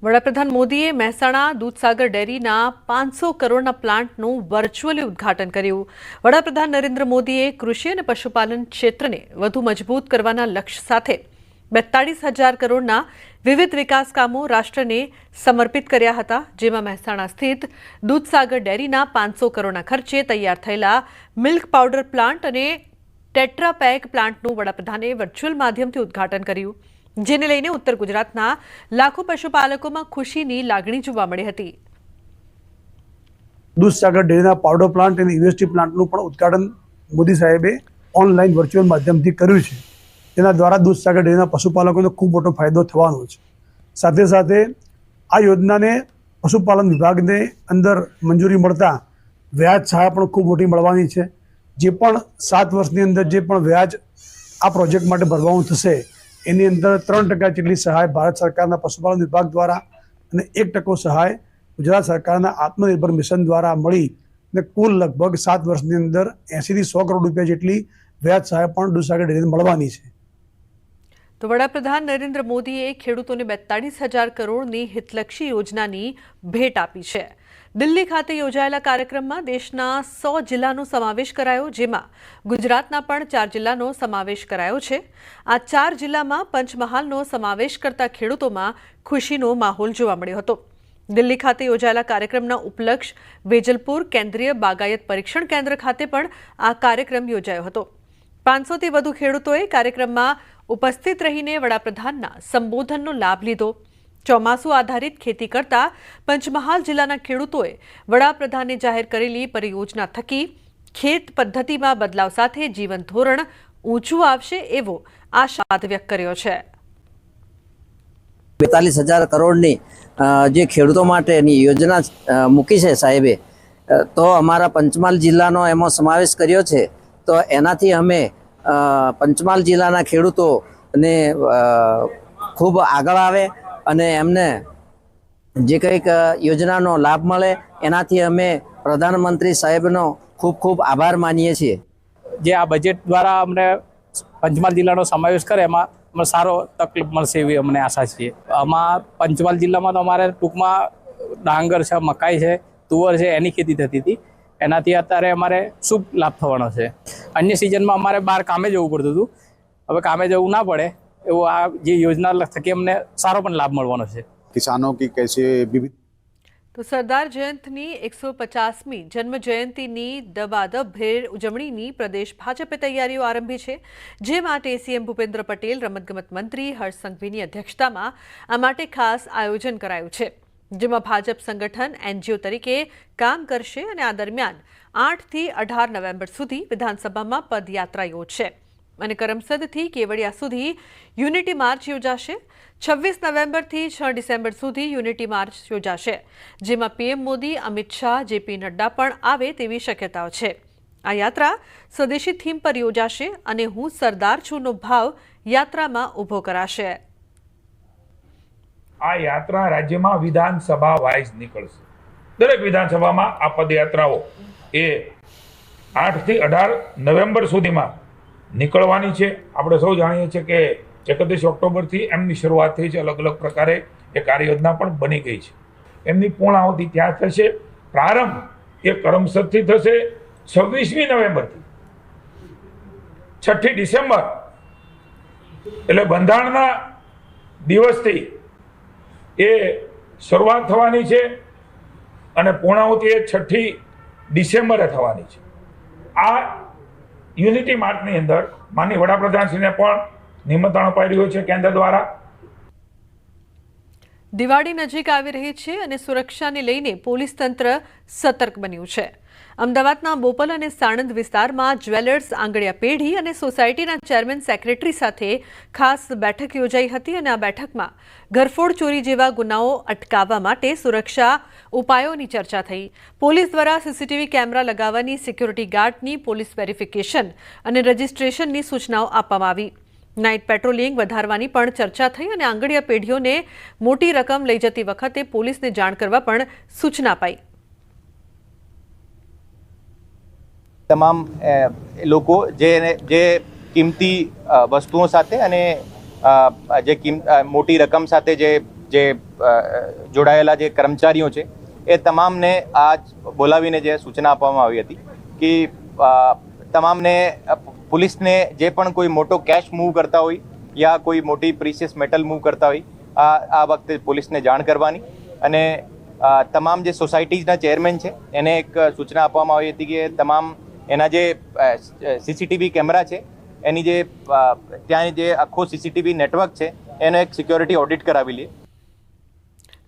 વડાપ્રધાન મોદીએ મહેસાણા દૂધસાગર ડેરીના 500 કરોડના પ્લાન્ટનું વર્ચ્યુઅલી ઉદ્ઘાટન કર્યું। વડાપ્રધાન નરેન્દ્ર મોદીએ કૃષિ અને પશુપાલન ક્ષેત્રને વધુ મજબૂત કરવાના લક્ષ્ય સાથે 42,000 કરોડના વિવિધ વિકાસ કામો રાષ્ટ્રને સમર્પિત કર્યા હતા, જેમાં મહેસાણા સ્થિત દૂધસાગર ડેરીના 500 કરોડના ખર્ચે તૈયાર થયેલા મિલ્ક પાવડર પ્લાન્ટ અને ટેટ્રા પેક પ્લાન્ટનું વડાપ્રધાને વર્ચ્યુઅલ માધ્યમથી ઉદ્ઘાટન કર્યું, જેને લઈને ઉત્તર ગુજરાતના લાખો પશુપાલકોમાં ખુશીની લાગણી જોવા મળી હતી। દૂધસાગર ડેરીના પાવડર પ્લાન્ટ અને યુએસટી પ્લાન્ટનું પણ ઉદ્ઘાટન મોદી સાહેબે ઓનલાઈન વર્ચ્યુઅલ માધ્યમથી કર્યું છે, તેના દ્વારા દૂધસાગર ડેરીના પશુપાલકોને ખૂબ મોટો ફાયદો થવાનો છે। સાથે સાથે આ યોજનાને પશુપાલન વિભાગને અંદર મંજૂરી મળતા વ્યાજ સહાય પણ ખૂબ મોટી મળવાની છે। જે પણ 7 વર્ષની અંદર જે પણ વ્યાજ આ પ્રોજેક્ટ માટે ભરવાનું થશે એની અંદર 3% જેટલી સહાય ભારત સરકારના પશુપાલન વિભાગ દ્વારા અને 1% સહાય ગુજરાત સરકારના આત્મનિર્ભર મિશન દ્વારા મળી અને કુલ લગભગ 7 વર્ષની અંદર 80 થી 100 કરોડ રૂપિયા જેટલી વ્યાજ સહાય પણ દૂધસાગર ડેરીને મળવાની છે। તો વડાપ્રધાન નરેન્દ્ર મોદીએ ખેડૂતોને 42,000 કરોડની હિતલક્ષી યોજનાની ભેટ આપી છે। દિલ્હી ખાતે યોજાયેલા કાર્યક્રમમાં દેશના 100 જિલ્લાનો સમાવેશ કરાયો, જેમાં ગુજરાતના પણ 4 જિલ્લાનો સમાવેશ કરાયો છે। આ 4 જિલ્લામાં પંચમહાલનો સમાવેશ કરતા ખેડૂતોમાં ખુશીનો માહોલ જોવા મળ્યો હતો। દિલ્હી ખાતે યોજાયેલા કાર્યક્રમના ઉપલક્ષ વેજલપુર કેન્દ્રીય બાગાયત પરીક્ષણ કેન્દ્ર ખાતે પણ આ કાર્યક્રમ યોજાયો હતો। 500થી વધુ ખેડૂતોએ કાર્યક્રમમાં ઉપસ્થિત રહીને વડાપ્રધાનના સંબોધનનો લાભ લીધો। ચોમાસુ આધારિત ખેતી કરતા પંચમહાલ જિલ્લાના ખેડૂતોએ વડાપ્રધાને જાહેર કરેલી પરિયોજના થકી ખેત પદ્ધતિમાં બદલાવ સાથે જીવન ધોરણ ઊંચું આવશે એવો આશાવાદ વ્યક્ત કર્યો છે। 42,000 કરોડની જે ખેડૂતો માટેની યોજના મૂકી છે સાહેબે, તો અમારા પંચમહાલ જિલ્લાનો એમાં સમાવેશ કર્યો છે। તો એનાથી અમે પંચમહાલ જિલ્લાના ખેડૂતોને ખૂબ આગળ આવે અને એમને જે કંઈક યોજનાનો લાભ મળે એનાથી અમે પ્રધાનમંત્રી સાહેબનો ખૂબ ખૂબ આભાર માનીએ છીએ। જે આ બજેટ દ્વારા અમને પંચમહાલ જિલ્લાનો સમાવેશ કરે એમાં અમને સારો તકલીફ મળશે એવી અમને આશા છે। આમાં પંચમહાલ જિલ્લામાં તો અમારે ટૂંકમાં ડાંગર છે, મકાઈ છે, તુવર છે, એની ખેતી થતી હતી। એનાથી અત્યારે અમારે શું લાભ થવાનો છે? અન્ય સિઝનમાં અમારે બહાર કામે જવું પડતું હતું, હવે કામે જવું ના પડે એવું આ જે યોજના થકી અમને સારો પણ લાભ મળવાનો છે। કિસાનો કી कैसे विविध તો સરદાર જયંતની 150મી જન્મ જયંતિની દબાદબભેર ઉજવણીની પ્રદેશ ભાજપે તૈયારીઓ આરંભી છે, જે માટે સીએમ ભૂપેન્દ્ર પટેલ, રમતગમત મંત્રી હર્ષ સંઘવીની અધ્યક્ષતામાં આ માટે ખાસ આયોજન કરાયું છે, જેમાં ભાજપ સંગઠન એનજીઓ તરીકે કામ કરશે અને આ દરમિયાન 8 થી 18 નવેમ્બર સુધી વિધાનસભામાં પદયાત્રા યોજશે અને કરમસદથી કેવડિયા સુધી યુનિટી માર્ચ યોજાશે। 26 નવેમ્બરથી 6 ડિસેમ્બર સુધી યુનિટી માર્ચ યોજાશે, જેમાં પીએમ મોદી, અમિત શાહ, જેપી નડ્ડા પણ આવે તેવી શક્યતાઓ છે। આ યાત્રા સ્વદેશી થીમ પર યોજાશે અને હું સરદાર છુંનો ભાવ યાત્રામાં ઊભો કરાશે। આ યાત્રા રાજ્યમાં વિધાનસભા વાઇઝ નીકળશે। દરેક વિધાનસભામાં આ પદયાત્રાઓ એ 8 થી 18 નવેમ્બર સુધીમાં નીકળવાની છે। આપણે સૌ જાણીએ છીએ કે 31 ઓક્ટોબરથી એમની શરૂઆત થઈ છે। અલગ અલગ પ્રકારે એ કાર્યયોજના પણ બની ગઈ છે। એમની પૂર્ણાહુતિ ત્યાં થશે। પ્રારંભ એ કરમસદથી થશે। 26મી નવેમ્બરથી 6ઠી ડિસેમ્બર એટલે બંધારણના દિવસથી એ શરૂઆત થવાની છે અને પૂર્ણાહુતિ એ 6ઠી ડિસેમ્બરે થવાની છે। આ યુનિટી માર્ચની અંદર માનનીય વડાપ્રધાનશ્રીને પણ નિમંત્રણ અપાઈ છે કેન્દ્ર દ્વારા। દિવાળી નજીક આવી રહી છે અને સુરક્ષાને લઈને પોલીસ તંત્ર સતર્ક બન્યું છે। અમદાવાદના બોપલ અને સાણંદ વિસ્તારમાં જ્વેલર્સ, આંગળીયા પેઢી અને સોસાયટીના ચેરમેન સેક્રેટરી સાથે ખાસ બેઠક યોજાઈ હતી અને આ બેઠકમાં ઘરફોડ, ચોરી જેવા ગુનાઓ અટકાવવા માટે સુરક્ષા ઉપાયોની ચર્ચા થઈ। પોલીસ દ્વારા સીસીટીવી કેમેરા લગાવવાની, સિક્યોરિટી ગાર્ડની પોલીસ વેરિફિકેશન અને રજિસ્ટ્રેશનની સૂચનાઓ આપવામાં આવી। નાઇટ પેટ્રોલિંગ વધારવાની પણ ચર્ચા થઈ અને આંગળીયા પેઢીઓને મોટી રકમ લઈ જતી વખતે પોલીસને જાણ કરવા પણ સૂચના અપાઈ। તમામ લોકો જે કિંમતી વસ્તુઓ સાથે અને જે મોટી રકમ સાથે જે જે જોડાયેલા જે કર્મચારીઓ છે એ તમામને આજ બોલાવીને જે સૂચના આપવામાં આવી હતી કે તમામને પોલીસને જે પણ કોઈ મોટો કેશ મૂવ કરતા હોય યા કોઈ મોટી પ્રીસિયસ મેટલ મૂવ કરતા હોય આ વખતે પોલીસને જાણ કરવાની અને તમામ જે સોસાયટીઝના ચેરમેન છે એને એક સૂચના આપવામાં આવી હતી કે તમામ એના જે સીસીટીવી કેમેરા છે એની જે ત્યાંની જે આખો સીસીટીવી નેટવર્ક છે એનો એક સિક્યોરિટી ઓડિટ કરાવી લે.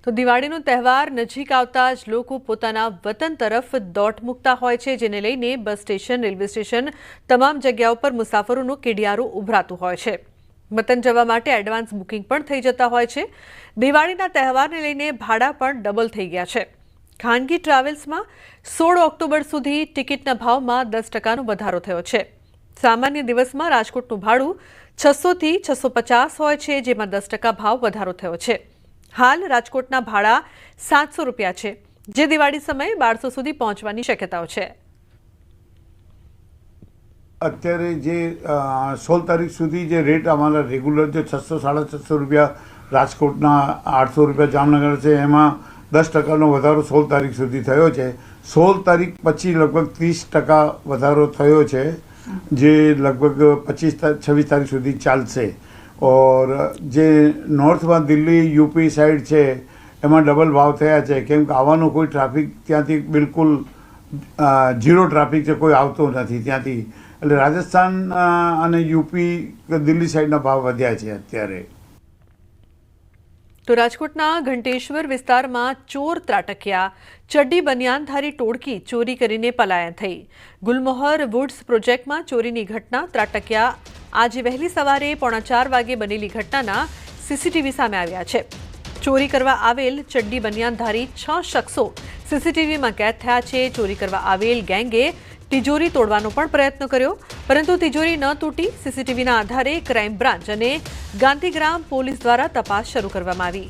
તો દિવાળીનો તહેવાર નજીક આવતા જ લોકો પોતાના વતન તરફ દોટ મૂકતા હોય છે, જેને લઈને બસ સ્ટેશન, રેલવે સ્ટેશન તમામ જગ્યાઓ પર મુસાફરોનું કેડિયારું ઉભરાતું હોય છે. વતન જવા માટે એડવાન્સ બુકિંગ પણ થઈ જતા હોય છે. દિવાળીના તહેવારને લઈને ભાડા પણ ડબલ થઈ ગયા છે. ખાનગી ટ્રાવેલ્સમાં 16 ઓક્ટોબર સુધી ટિકિટના ભાવમાં 10%નો વધારો થયો છે. સામાન્ય દિવસમાં રાજકોટનું ભાડું 600 થી 650 હોય છે, જેમાં 10% ભાવ વધારો થયો છે. હાલ રાજકોટના ભાડા 700 રૂપિયા છે, જે દિવાળી સમયે 1200 સુધી પહોંચવાની શક્યતાઓ છે. અત્યારે જે 16 તારીખ સુધી જે રેટ અમારા રેગ્યુલર જે 600-650 રૂપિયા રાજકોટના 800 રૂપિયા જામનગર છે, એમાં 10%નો વધારો 16 તારીખ સુધી થયો છે. 16 તારીખ પછી લગભગ 30% વધારો થયો છે, જે લગભગ 26 તારીખ સુધી ચાલશે. ઓર જે નોર્થમાં દિલ્હી યુપી સાઈડ છે એમાં ડબલ ભાવ થયા છે, કેમ કે આવવાનો કોઈ ટ્રાફિક ત્યાંથી બિલકુલ ઝીરો ટ્રાફિક છે, કોઈ આવતો નથી ત્યાંથી. એટલે રાજસ્થાન અને યુપી દિલ્હી સાઈડના ભાવ વધ્યા છે અત્યારે. તો રાજકોટના ઘંટેશ્વર વિસ્તારમાં ચોર ત્રાટક્યા. ચડ્ડી બનિયાનધારી ટોળકી ચોરી કરીને પલાયન થઈ. ગુલમોહર વુડ્સ પ્રોજેક્ટમાં ચોરીની ઘટના ત્રાટક્યા. આજે વહેલી સવારે 3:45 વાગે બનેલી ઘટનાના સીસીટીવી સામે આવ્યા છે. ચોરી કરવા આવેલ ચડ્ડી બનિયાનધારી 6 શખ્સો સીસીટીવીમાં કેદ થયા છે. ચોરી કરવા આવેલ ગેંગે તિજોરી તોડવાનો પણ પ્રયત્ન કર્યો, પરંતુ તિજોરી ન તૂટી. સીસીટીવીના આધારે ક્રાઇમ બ્રાન્ચ અને ગાંધીગ્રામ પોલીસ દ્વારા તપાસ શરૂ કરવામાં આવી.